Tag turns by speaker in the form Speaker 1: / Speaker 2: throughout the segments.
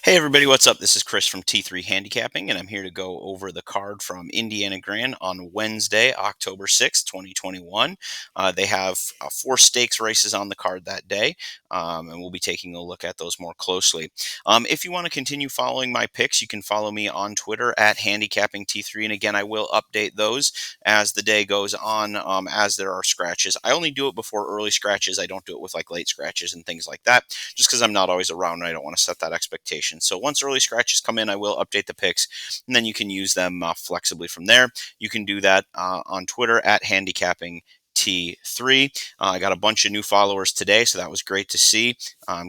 Speaker 1: Hey everybody, what's up? This is Chris from T3 Handicapping, and I'm here to go over the card from Indiana Grand on Wednesday, October 6th, 2021. They have four stakes races on the card that day, and we'll be taking a look at those more closely. If you want to continue following my picks, you can follow me on Twitter at Handicapping T3, and again, I will update those as the day goes on, as there are scratches. I only do it before early scratches. I don't do it with like late scratches and things like that, just because I'm not always around and I don't want to set that expectation. So once early scratches come in, I will update the picks, and then you can use them flexibly from there. You can do that on Twitter at handicapping T3. I got a bunch of new followers today, so that was great to see.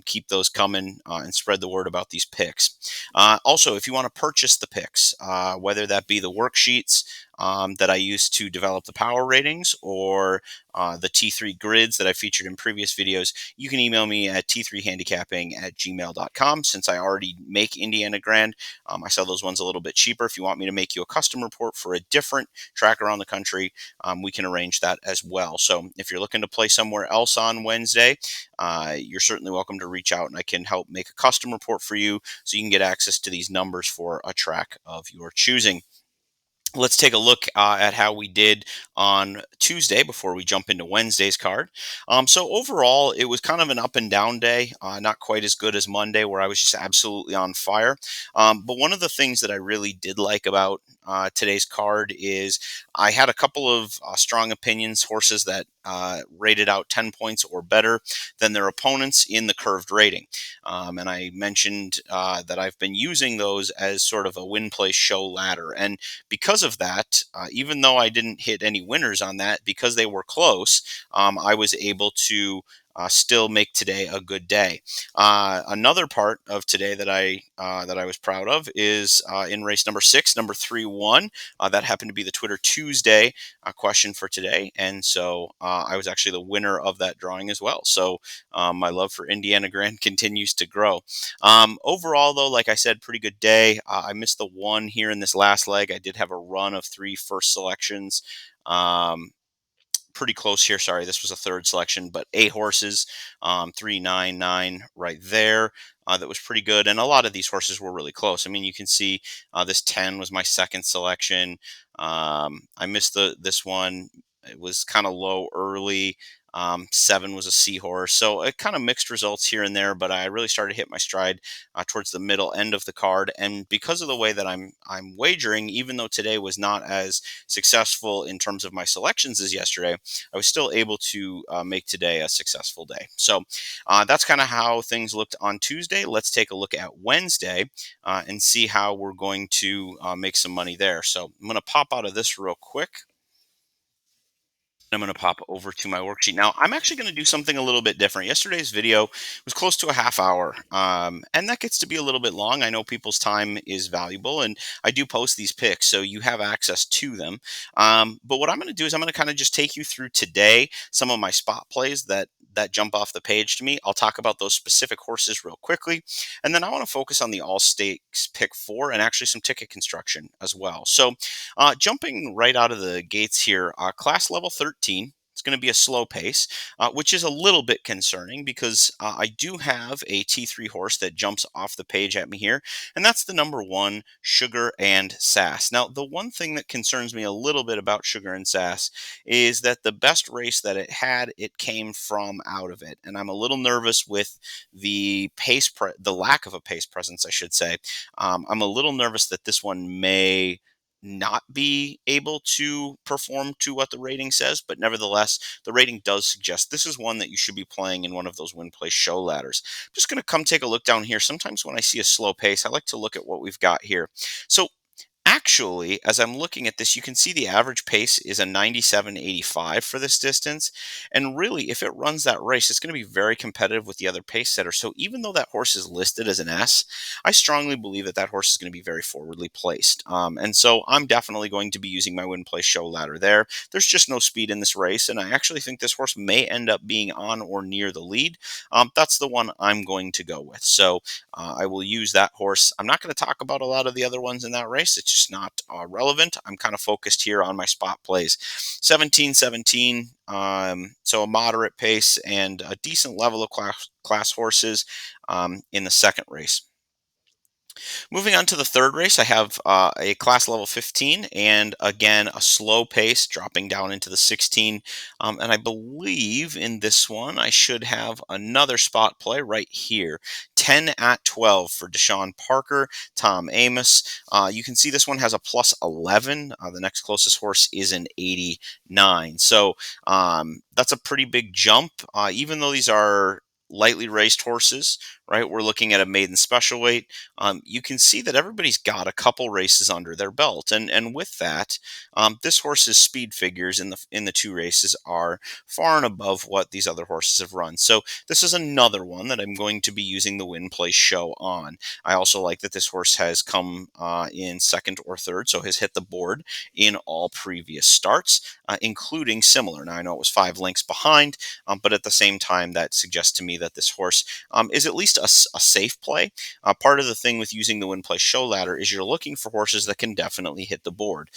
Speaker 1: Keep those coming and spread the word about these picks. Also, if you want to purchase the picks, whether that be the worksheets that I use to develop the power ratings or the T3 grids that I featured in previous videos, you can email me at t3handicapping@gmail.com. Since I already make Indiana Grand, I sell those ones a little bit cheaper. If you want me to make you a custom report for a different track around the country, we can arrange that as well. So if you're looking to play somewhere else on Wednesday, you're certainly welcome to reach out and I can help make a custom report for you so you can get access to these numbers for a track of your choosing. Let's take a look at how we did on Tuesday before we jump into Wednesday's card. So overall, it was kind of an up and down day, not quite as good as Monday, where I was just absolutely on fire. But one of the things that I really did like about today's card is I had a couple of strong opinions, horses that rated out 10 points or better than their opponents in the curved rating. And I mentioned that I've been using those as sort of a win place show ladder. And because of that, even though I didn't hit any winners on that, because they were close, I was able to still make today a good day. Another part of today that I was proud of is in race number 6, number 3-1. That happened to be the Twitter Tuesday question for today, and so I was actually the winner of that drawing as well. So my love for Indiana Grand continues to grow. Overall, though, like I said, pretty good day. I missed the one here in this last leg. I did have a run of three first selections. Um, Pretty close here. Sorry, this was a third selection, but 8 horses, 399 right there. That was pretty good, and a lot of these horses were really close. I mean, you can see this 10 was my second selection. I missed this one. It was kind of low early. 7 was a seahorse, so it kind of mixed results here and there. But I really started to hit my stride towards the middle end of the card, and because of the way that I'm wagering, even though today was not as successful in terms of my selections as yesterday, I was still able to make today a successful day. So that's kind of how things looked on Tuesday. Let's take a look at Wednesday and see how we're going to make some money there. So I'm going to pop out of this real quick. I'm going to pop over to my worksheet. Now, I'm actually going to do something a little bit different. Yesterday's video was close to a half hour, and that gets to be a little bit long. I know people's time is valuable, and I do post these pics, so you have access to them. But what I'm going to do is I'm going to kind of just take you through today some of my spot plays that jump off the page to me. I'll talk about those specific horses real quickly, and then I want to focus on the all stakes pick 4 and actually some ticket construction as well. So jumping right out of the gates here, class level 13. It's going to be a slow pace, which is a little bit concerning because I do have a T3 horse that jumps off the page at me here, and that's the number 1, Sugar and Sass. Now, the one thing that concerns me a little bit about Sugar and Sass is that the best race that it had, it came from out of it, and I'm a little nervous with the lack of a pace presence, I should say. I'm a little nervous that this one may not be able to perform to what the rating says, but nevertheless, the rating does suggest this is one that you should be playing in one of those win place show ladders. I'm just going to come take a look down here. Sometimes when I see a slow pace, I like to look at what we've got here. So actually, as I'm looking at this, you can see the average pace is a 97.85 for this distance. And really, if it runs that race, it's going to be very competitive with the other pace setters. So even though that horse is listed as an S, I strongly believe that that horse is going to be very forwardly placed. And so I'm definitely going to be using my win place show ladder there. There's just no speed in this race. And I actually think this horse may end up being on or near the lead. That's the one I'm going to go with. So I will use that horse. I'm not going to talk about a lot of the other ones in that race. It's just not relevant. I'm kind of focused here on my spot plays. 17-17, so a moderate pace and a decent level of class horses in the second race. Moving on to the third race, I have a class level 15, and again, a slow pace dropping down into the 16. And I believe in this one, I should have another spot play right here. 10 at 12 for Deshawn Parker, Tom Amos. You can see this one has a plus 11. The next closest horse is an 89. So that's a pretty big jump, even though these are lightly raced horses, right? We're looking at a maiden special weight. You can see that everybody's got a couple races under their belt, and with that, this horse's speed figures in the two races are far and above what these other horses have run. So this is another one that I'm going to be using the win place show on. I also like that this horse has come in second or third, so has hit the board in all previous starts, including similar. Now I know it was 5 lengths behind, but at the same time, that suggests to me that this horse is at least a safe play. Part of the thing with using the win play show ladder is you're looking for horses that can definitely hit the board,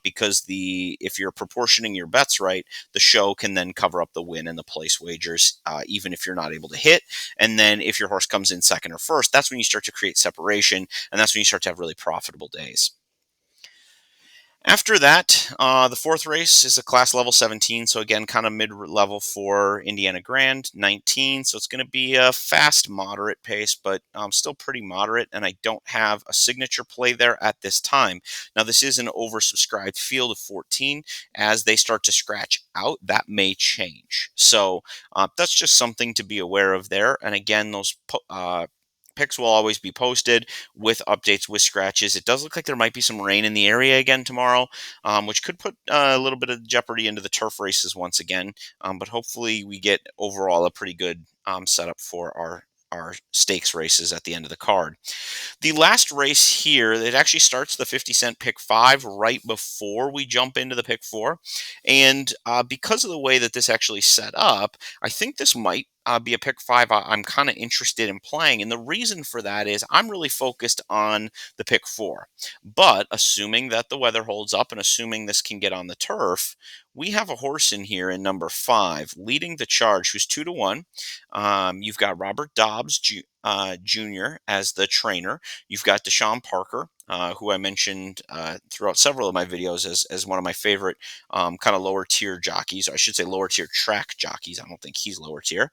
Speaker 1: because if you're proportioning your bets right, the show can then cover up the win and the place wagers, even if you're not able to hit. And then if your horse comes in second or first, that's when you start to create separation, and that's when you start to have really profitable days. After that, the fourth race is a class level 17. So again, kind of mid-level for Indiana Grand, 19. So it's going to be a fast, moderate pace, but still pretty moderate. And I don't have a signature play there at this time. Now, this is an oversubscribed field of 14. As they start to scratch out, that may change. So that's just something to be aware of there. And again, those picks will always be posted with updates with scratches. It does look like there might be some rain in the area again tomorrow, which could put a little bit of jeopardy into the turf races once again. But hopefully, we get overall a pretty good setup for our stakes races at the end of the card. The last race here, it actually starts the 50-cent pick five right before we jump into the pick four. And because of the way that this actually set up, I think this might be a pick five I'm kind of interested in playing. And the reason for that is I'm really focused on the pick four. But assuming that the weather holds up and assuming this can get on the turf, we have a horse in here in number 5 leading the charge who's 2-1. You've got Robert Dobbs Jr. as the trainer. You've got Deshawn Parker, who I mentioned throughout several of my videos as one of my favorite kind of lower tier jockeys. Or I should say lower tier track jockeys. I don't think he's lower tier.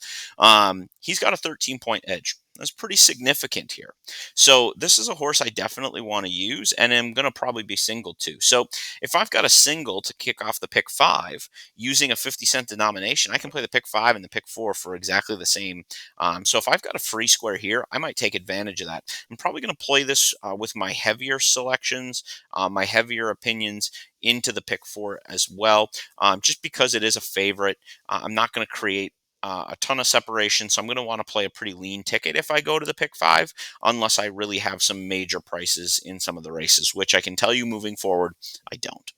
Speaker 1: He's got a 13-point edge. That's pretty significant here. So this is a horse I definitely want to use, and I'm going to probably be single too. So if I've got a single to kick off the pick five using a 50-cent denomination, I can play the pick five and the pick four for exactly the same. So if I've got a free square here, I might take advantage of that. I'm probably going to play this with my heavier selections, my heavier opinions into the pick four as well, just because it is a favorite. I'm not going to create a ton of separation, so I'm going to want to play a pretty lean ticket if I go to the pick five, unless I really have some major prices in some of the races, which I can tell you moving forward, I don't.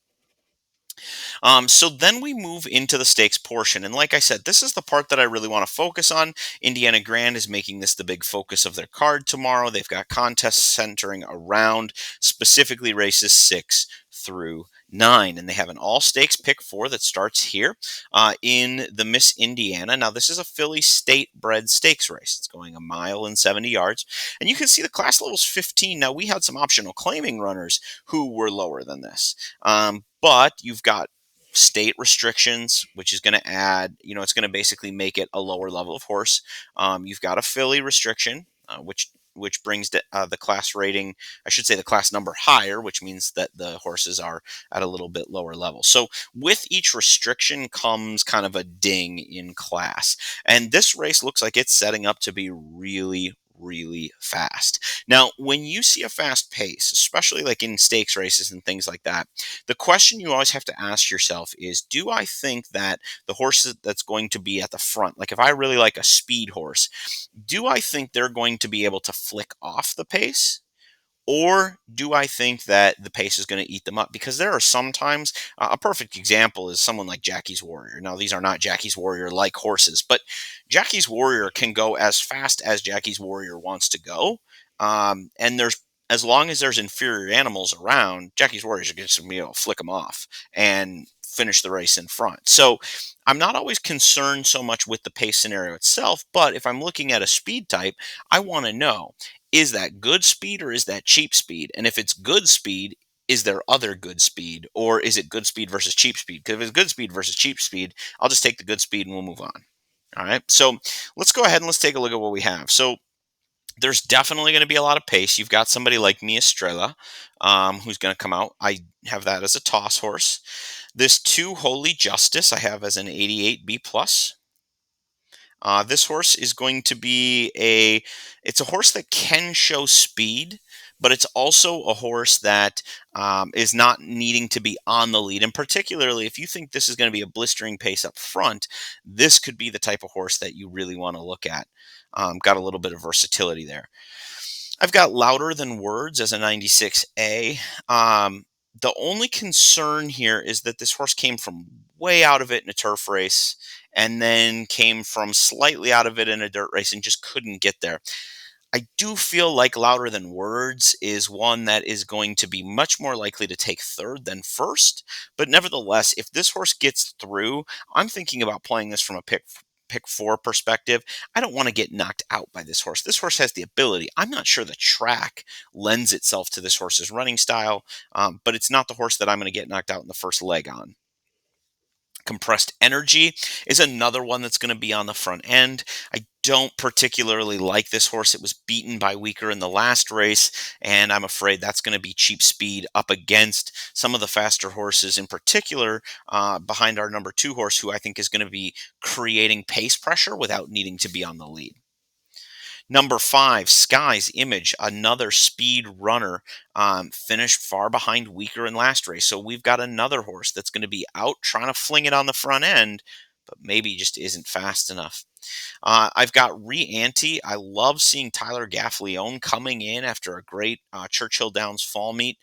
Speaker 1: So then we move into the stakes portion. And like I said, this is the part that I really want to focus on. Indiana Grand is making this the big focus of their card tomorrow. They've got contests centering around specifically races 6 through 9. And they have an all stakes pick four that starts here in the Miss Indiana. Now, this is a Philly state bred stakes race. It's going 1 mile and 70 yards. And you can see the class level's 15. Now, we had some optional claiming runners who were lower than this. But you've got state restrictions, which is going to add, it's going to basically make it a lower level of horse. You've got a Philly restriction, which brings the class rating, I should say the class number higher, which means that the horses are at a little bit lower level. So with each restriction comes kind of a ding in class. And this race looks like it's setting up to be really fast. Now, when you see a fast pace, especially like in stakes races and things like that, the question you always have to ask yourself is, do I think that the horse that's going to be at the front, like if I really like a speed horse, do I think they're going to be able to flick off the pace? Or do I think that the pace is going to eat them up? Because there are sometimes, a perfect example is someone like Jackie's Warrior. Now, these are not Jackie's Warrior like horses, but Jackie's Warrior can go as fast as Jackie's Warrior wants to go. And as long as there's inferior animals around, Jackie's Warriors are just going to be able to flick them off and finish the race in front. So I'm not always concerned so much with the pace scenario itself, but if I'm looking at a speed type, I want to know, is that good speed or is that cheap speed? And if it's good speed, is there other good speed, or is it good speed versus cheap speed? Because if it's good speed versus cheap speed, I'll just take the good speed and we'll move on. All right. So let's go ahead and let's take a look at what we have. So there's definitely going to be a lot of pace. You've got somebody like Mia Estrella, who's going to come out. I have that as a toss horse. This two Holy Justice I have as an 88 B plus. This horse is going to be it's a horse that can show speed, but it's also a horse that is not needing to be on the lead. And particularly if you think this is going to be a blistering pace up front, this could be the type of horse that you really want to look at. Got a little bit of versatility there. I've got Louder Than Words as a 96A. The only concern here is that this horse came from way out of it in a turf race and then came from slightly out of it in a dirt race and just couldn't get there. I do feel like Louder Than Words is one that is going to be much more likely to take third than first. But nevertheless, if this horse gets through, I'm thinking about playing this from a pick four perspective. I don't want to get knocked out by this horse. This horse has the ability. I'm not sure the track lends itself to this horse's running style, but it's not the horse that I'm going to get knocked out in the first leg on. Compressed Energy is another one that's going to be on the front end. I don't particularly like this horse. It was beaten by Weaker in the last race, and I'm afraid that's going to be cheap speed up against some of the faster horses, in particular behind our number two horse, who I think is going to be creating pace pressure without needing to be on the lead. Number 5, Sky's Image, another speed runner, finished far behind Weaker in last race. So we've got another horse that's going to be out trying to fling it on the front end, but maybe just isn't fast enough. I've got Re-Ante. I love seeing Tyler Gaffleone coming in after a great Churchill Downs fall meet,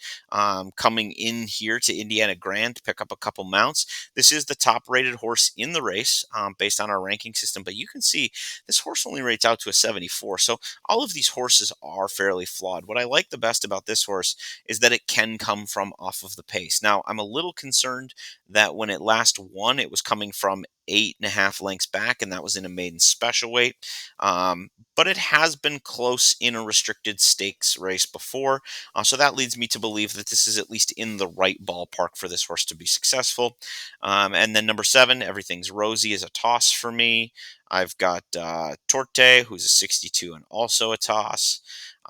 Speaker 1: coming in here to Indiana Grand to pick up a couple mounts. This is the top-rated horse in the race based on our ranking system, but you can see this horse only rates out to a 74. So all of these horses are fairly flawed. What I like the best about this horse is that it can come from off of the pace. Now, I'm a little concerned that when it last won, it was coming from 8.5 lengths back, and that was in a maiden special weight. But it has been close in a restricted stakes race before. So that leads me to believe that this is at least in the right ballpark for this horse to be successful. And then number 7, Everything's Rosy, is a toss for me. I've got Torte, who's a 62 and also a toss.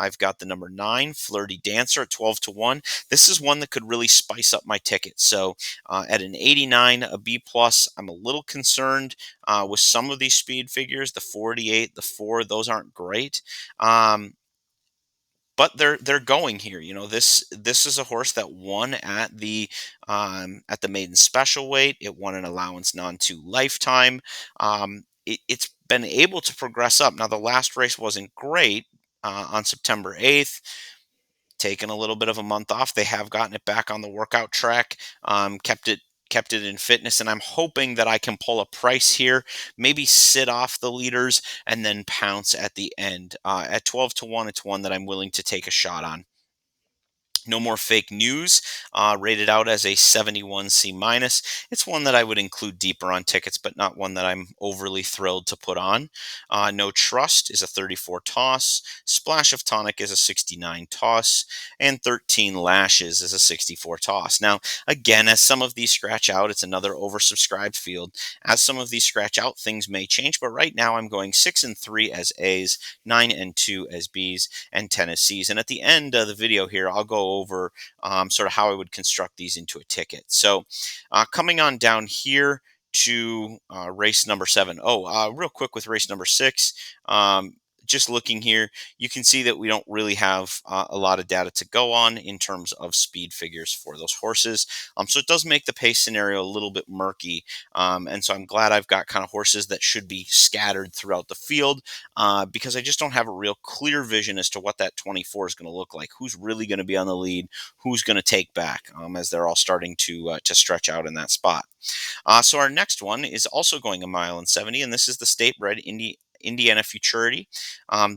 Speaker 1: I've got the number 9, Flirty Dancer at 12 to 1. This is one that could really spice up my ticket. So at an 89, a B plus, I'm a little concerned with some of these speed figures. The 48, the 4, those aren't great. But they're going here. You know, this is a horse that won at the maiden special weight. It won an allowance non-2 lifetime. It's been able to progress up. Now the last race wasn't great on September 8th. Taken a little bit of a month off. They have gotten it back on the workout track, kept it in fitness, and I'm hoping that I can pull a price here, maybe sit off the leaders and then pounce at the end. At 12 to 1, it's one that I'm willing to take a shot on. No More Fake News, rated out as a 71 C minus. It's one that I would include deeper on tickets, but not one that I'm overly thrilled to put on. No Trust is a 34 toss. Splash of Tonic is a 69 toss. And 13 Lashes is a 64 toss. Now, again, as some of these scratch out, it's another oversubscribed field. As some of these scratch out, things may change, but right now I'm going 6 and 3 as A's, 9 and 2 as B's, and 10 as C's. And at the end of the video here, I'll go over sort of how I would construct these into a ticket. So coming on down here to race number 7. Real quick with race number 6. Just looking here, you can see that we don't really have a lot of data to go on in terms of speed figures for those horses. So it does make the pace scenario a little bit murky. And so I'm glad I've got kind of horses that should be scattered throughout the field because I just don't have a real clear vision as to what that 24 is going to look like. Who's really going to be on the lead? Who's going to take back as they're all starting to stretch out in that spot. So our next one is also going 1.70 miles, and this is the State Bred Indiana Futurity.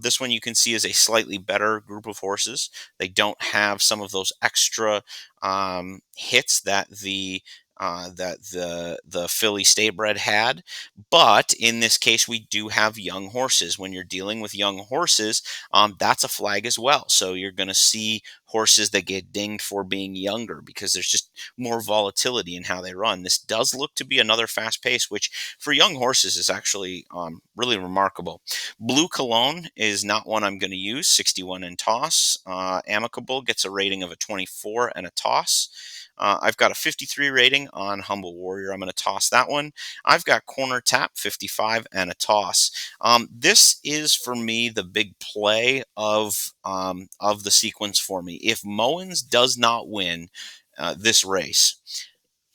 Speaker 1: This one you can see is a slightly better group of horses. They don't have some of those extra hits that the that the Philly State Bred had. But in this case, we do have young horses. When you're dealing with young horses, that's a flag as well. So you're going to see horses that get dinged for being younger because there's just more volatility in how they run. This does look to be another fast pace, which for young horses is actually really remarkable. Blue Cologne is not one I'm going to use. 61 and toss. Amicable gets a rating of a 24 and a toss. I've got a 53 rating on Humble Warrior. I'm going to toss that one. I've got Corner Tap 55 and a toss. This is for me the big play of the sequence for me. If Mowens does not win this race,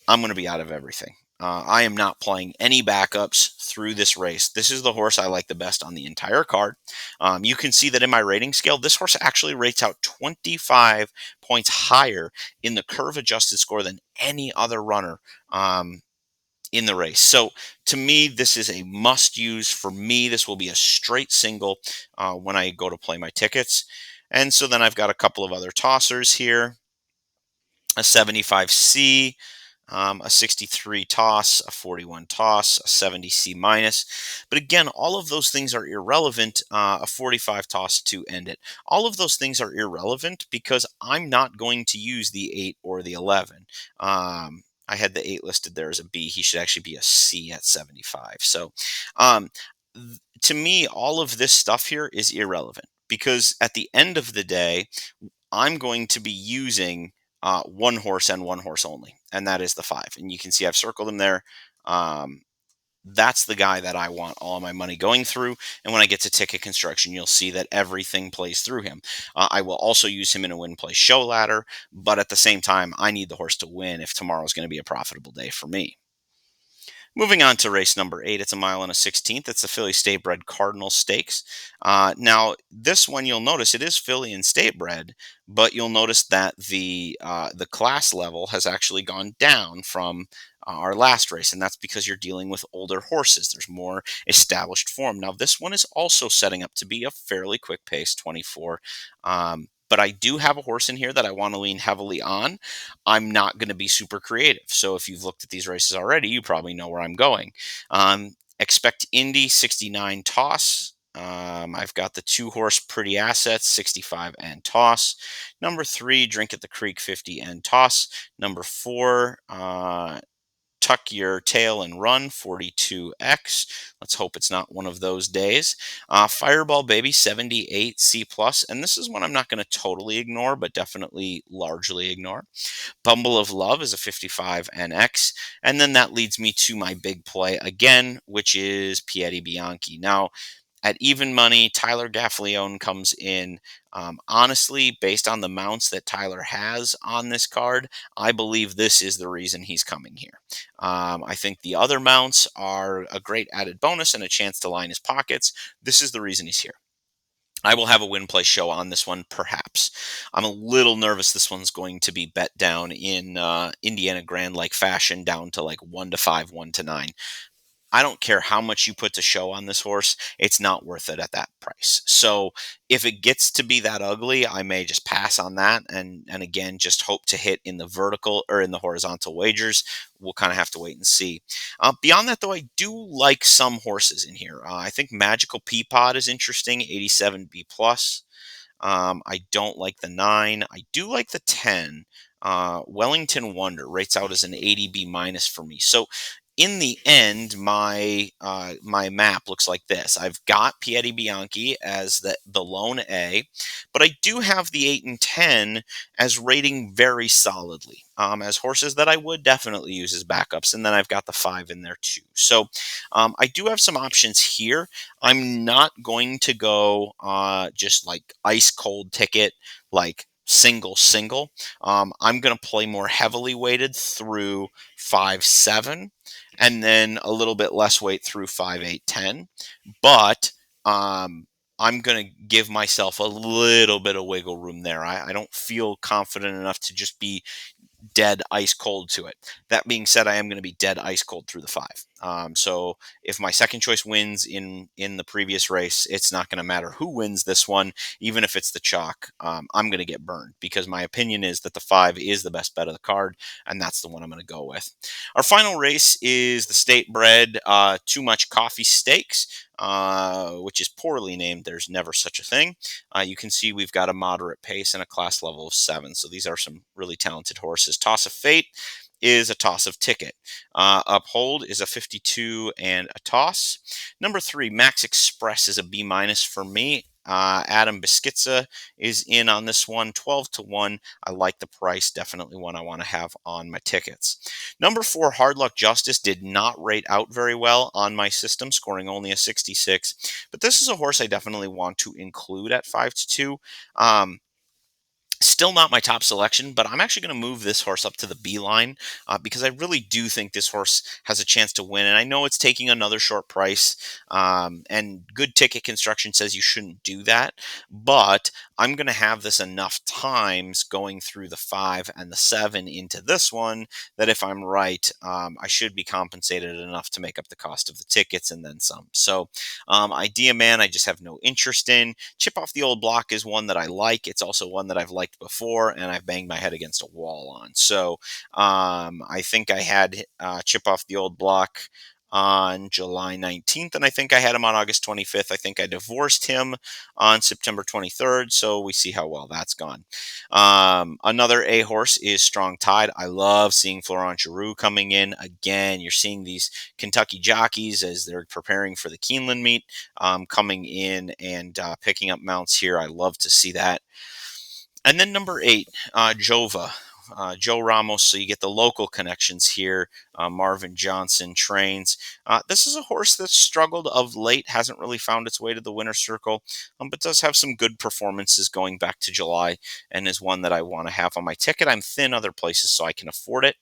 Speaker 1: I'm going to be out of everything. I am not playing any backups through this race. This is the horse I like the best on the entire card. You can see that in my rating scale, this horse actually rates out 25 points higher in the curve adjusted score than any other runner in the race. So to me, this is a must use. For me, this will be a straight single when I go to play my tickets. And so then I've got a couple of other tossers here, a 75C, a 63 toss, a 41 toss, a 70 C minus. But again, all of those things are irrelevant. A 45 toss to end it. All of those things are irrelevant because I'm not going to use the 8 or the 11. I had the 8 listed there as a B. He should actually be a C at 75. So um, to me, all of this stuff here is irrelevant because at the end of the day, I'm going to be using one horse and one horse only, and that is the 5. And you can see I've circled him there. Um, that's the guy that I want all my money going through. And when I get to ticket construction, you'll see that everything plays through him. I will also use him in a win play show ladder, but at the same time, I need the horse to win if tomorrow's going to be a profitable day for me. Moving on to race number 8, it's a mile and a 16th. It's the Philly State Bred Cardinal Stakes. Now, this one you'll notice it is Philly and State Bred, but you'll notice that the class level has actually gone down from our last race, and that's because you're dealing with older horses. There's more established form. Now, this one is also setting up to be a fairly quick pace, 24. But I do have a horse in here that I want to lean heavily on. I'm not going to be super creative. So if you've looked at these races already, you probably know where I'm going. Expect Indy 69 toss. I've got the 2-horse Pretty Assets 65 and toss. Number 3, Drink at the Creek 50 and toss. Number 4, Tuck Your Tail and Run 42X. Let's hope it's not one of those days. Fireball Baby 78 C plus, and this is one I'm not going to totally ignore, but definitely largely ignore. Bumble of Love is a 55 NX. And then that leads me to my big play again, which is Piedi Bianchi. Now, at even money, Tyler Gaffalione comes in. Honestly, based on the mounts that Tyler has on this card, I believe this is the reason he's coming here. I think the other mounts are a great added bonus and a chance to line his pockets. This is the reason he's here. I will have a win play show on this one, perhaps. I'm a little nervous this one's going to be bet down in Indiana Grand like fashion, down to like 1-5, 1-9. I don't care how much you put to show on this horse, it's not worth it at that price. So if it gets to be that ugly, I may just pass on that and again just hope to hit in the vertical or in the horizontal wagers. We'll kind of have to wait and see. Beyond that, though, I do like some horses in here. I think Magical Peapod is interesting, 87B plus. I don't like the 9. I do like the 10. Wellington Wonder rates out as an 80B minus for me. So in the end, my map looks like this. I've got Piedi Bianchi as the lone A, but I do have the 8 and 10 as rating very solidly, as horses that I would definitely use as backups, and then I've got the 5 in there too. So I do have some options here. I'm not going to go just like ice cold ticket, like single. I'm going to play more heavily weighted through 5-7 and then a little bit less weight through 5-8-10. But I'm going to give myself a little bit of wiggle room there. I don't feel confident enough to just be dead ice cold to it. That being said, I am going to be dead ice cold through the five. So if my second choice wins in the previous race, it's not going to matter who wins this one, even if it's the chalk. I'm going to get burned because my opinion is that the five is the best bet of the card, and that's the one I'm going to go with. Our final race is the state bred Too Much Coffee Stakes, which is poorly named. There's never such a thing. You can see we've got a moderate pace and a class level of 7. So these are some really talented horses. Toss of Fate is a toss of ticket. Uphold is a 52 and a toss. Number 3, Max Express is a B minus for me. Adam Biskitza is in on this one, 12 to 1. I like the price, definitely one I want to have on my tickets. Number 4, Hard Luck Justice did not rate out very well on my system, scoring only a 66. But this is a horse I definitely want to include at 5 to 2. Still not my top selection, but I'm actually going to move this horse up to the B line because I really do think this horse has a chance to win. And I know it's taking another short price, and good ticket construction says you shouldn't do that. But I'm going to have this enough times going through the 5 and the 7 into this one that if I'm right, I should be compensated enough to make up the cost of the tickets and then some. So, Idea Man, I just have no interest in. Chip Off the Old Block is one that I like. It's also one that I've liked before and I've banged my head against a wall on. So I think I had Chip Off the Old Block on July 19th, and I think I had him on August 25th. I think I divorced him on September 23rd, so we see how well that's gone. Another A horse is Strong Tide. I love seeing Florent Giroux coming in. Again, you're seeing these Kentucky jockeys as they're preparing for the Keeneland meet, coming in and picking up mounts here. I love to see that. And then number 8, Jova. Joe Ramos, so you get the local connections here. Marvin Johnson trains. This is a horse that's struggled of late, hasn't really found its way to the winner's circle, but does have some good performances going back to July and is one that I want to have on my ticket. I'm thin other places, so I can afford it.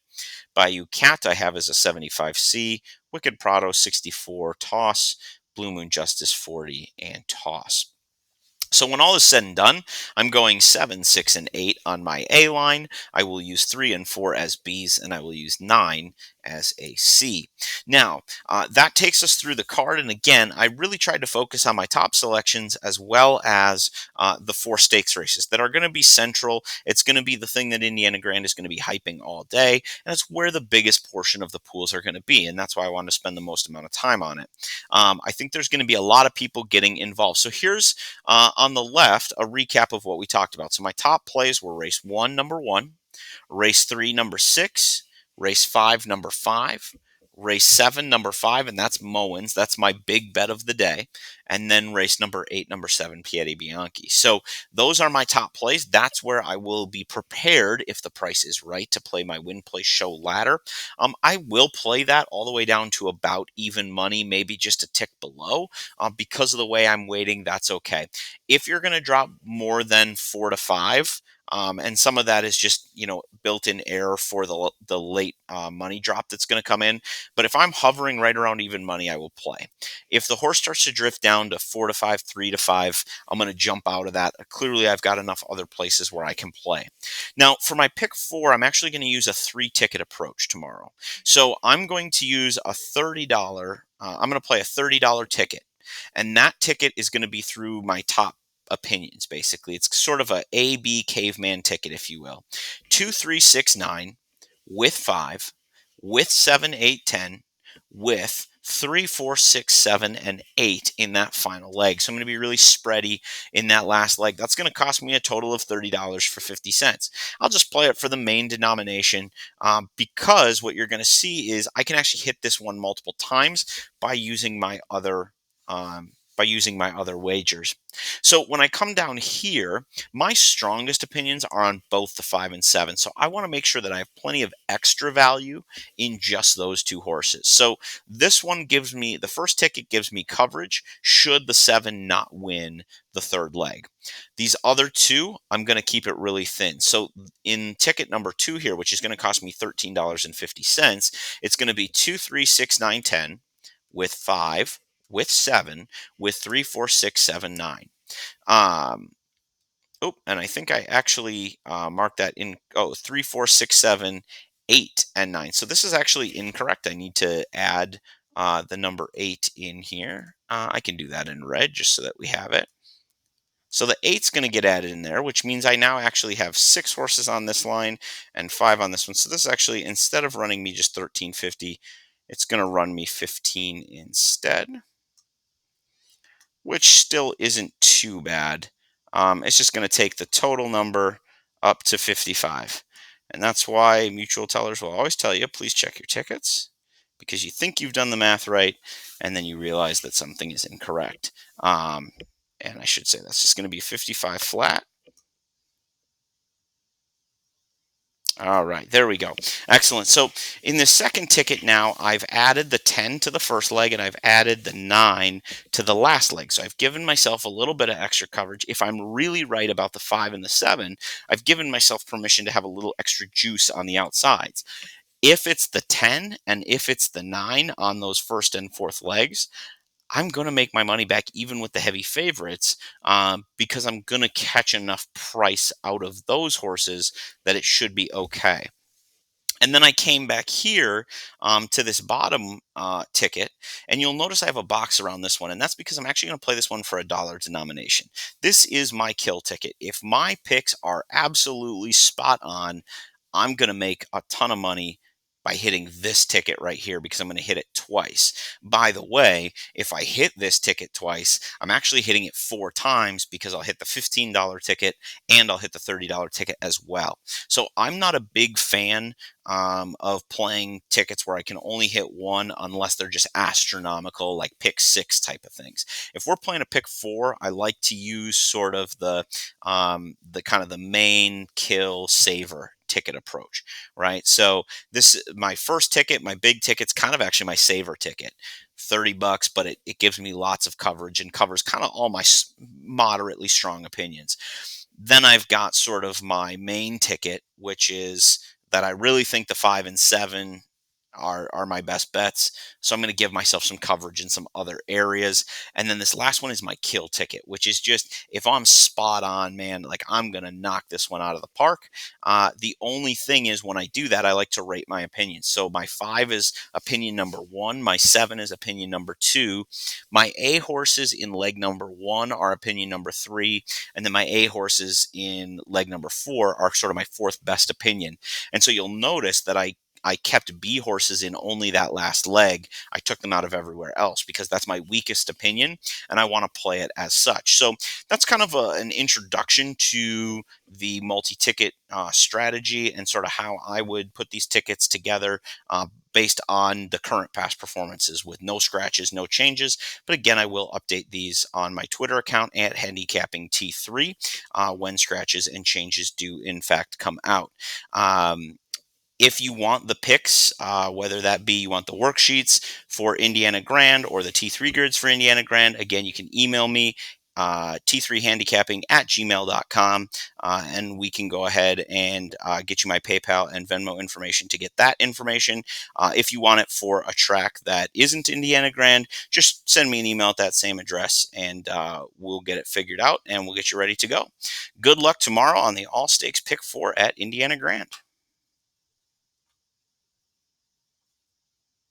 Speaker 1: Bayou Cat I have as a 75C. Wicked Prado 64 toss. Blue Moon Justice 40 and toss. So when all is said and done, I'm going 7, 6, and 8 on my A line. I will use 3 and 4 as Bs, and I will use 9 as a C. Now, that takes us through the card. And again, I really tried to focus on my top selections as well as the 4 stakes races that are going to be central. It's going to be the thing that Indiana Grand is going to be hyping all day, and it's where the biggest portion of the pools are going to be. And that's why I wanted to spend the most amount of time on it. I think there's going to be a lot of people getting involved. So here's on the left, a recap of what we talked about. So my top plays were race 1, number 1, race 3, number 6, race 5, number 5, race 7, number 5, and that's Mowens. That's my big bet of the day. And then race number 8, number 7, Piedi Bianchi. So those are my top plays. That's where I will be prepared, if the price is right, to play my win, play, show ladder. I will play that all the way down to about even money, maybe just a tick below. Because of the way I'm weighting, that's okay. If you're going to drop more than 4 to 5, and some of that is just built-in error for the late money drop that's going to come in. But if I'm hovering right around even money, I will play. If the horse starts to drift down to 4 to 5, 3 to 5, I'm going to jump out of that. Clearly, I've got enough other places where I can play. Now, for my pick 4, I'm actually going to use a 3-ticket approach tomorrow. So I'm going to use a $30. I'm going to play a $30 ticket, and that ticket is going to be through my top opinions. Basically, it's sort of a B caveman ticket, if you will. 2, 3, 6, 9 with 5, with 7, 8, 10, with 3, 4, 6, 7, and 8 in that final leg. So I'm going to be really spready in that last leg. That's going to cost me a total of $30 for 50 cents. I'll just play it for the main denomination, because what you're going to see is I can actually hit this one multiple times by using my other wagers. So when I come down here, my strongest opinions are on both the 5 and 7. So I want to make sure that I have plenty of extra value in just those 2 horses. So this one the first ticket gives me coverage should the 7 not win the 3rd leg. These other 2, I'm going to keep it really thin. So in ticket number 2 here, which is going to cost me $13.50, it's going to be 2, 3, 6, 9, 10 with 5, with 7, with 3, 4, 6, 7, 9. Um, Oh, and I think I actually marked that in. Oh, 3, 4, 6, 7, 8, and 9. So this is actually incorrect. I need to add the number 8 in here. I can do that in red just so that we have it. So the eight's going to get added in there, which means I now actually have 6 horses on this line and 5 on this one. So this is actually, instead of running me just 1350, it's going to run me 15 instead, which still isn't too bad. It's just going to take the total number up to 55. And that's why mutual tellers will always tell you, please check your tickets, because you think you've done the math right, and then you realize that something is incorrect. And I should say that's just going to be 55 flat. All right, there we go. Excellent. So in the second ticket now, I've added the 10 to the first leg and I've added the 9 to the last leg. So I've given myself a little bit of extra coverage. If I'm really right about the 5 and the 7, I've given myself permission to have a little extra juice on the outsides. If it's the 10 and if it's the 9 on those first and fourth legs, I'm going to make my money back even with the heavy favorites, because I'm going to catch enough price out of those horses that it should be okay. And then I came back here to this bottom ticket, and you'll notice I have a box around this one, and that's because I'm actually going to play this one for $1 denomination. This is my kill ticket. If my picks are absolutely spot on, I'm going to make a ton of money by hitting this ticket right here, because I'm going to hit it twice. By the way, if I hit this ticket twice, I'm actually hitting it 4 times, because I'll hit the $15 ticket and I'll hit the $30 ticket as well. So I'm not a big fan of playing tickets where I can only hit one unless they're just astronomical, like pick six type of things. If we're playing a pick four, I like to use sort of the kind of the main kill saver ticket approach, right? So this, my first ticket, my big ticket's kind of actually my saver ticket. $30, but it gives me lots of coverage and covers kind of all my moderately strong opinions. Then I've got sort of my main ticket, which is that I really think the 5 and 7 are my best bets. So I'm going to give myself some coverage in some other areas. And then this last one is my kill ticket, which is just, if I'm spot on, man, like I'm going to knock this one out of the park. The only thing is, when I do that, I like to rate my opinions. So my 5 is opinion number 1, my 7 is opinion number 2, my A horses in leg number 1 are opinion number 3, and then my A horses in leg number 4 are sort of my fourth best opinion. And so you'll notice that I kept B horses in only that last leg. I took them out of everywhere else because that's my weakest opinion, and I want to play it as such. So that's kind of an introduction to the multi-ticket strategy, and sort of how I would put these tickets together, based on the current past performances, with no scratches, no changes. But again, I will update these on my Twitter account at Handicapping T3 when scratches and changes do in fact come out. If you want the picks, whether that be you want the worksheets for Indiana Grand or the T3 grids for Indiana Grand, again, you can email me, t3handicapping@gmail.com, and we can go ahead and get you my PayPal and Venmo information to get that information. If you want it for a track that isn't Indiana Grand, just send me an email at that same address, and we'll get it figured out and we'll get you ready to go. Good luck tomorrow on the All Stakes Pick 4 at Indiana Grand.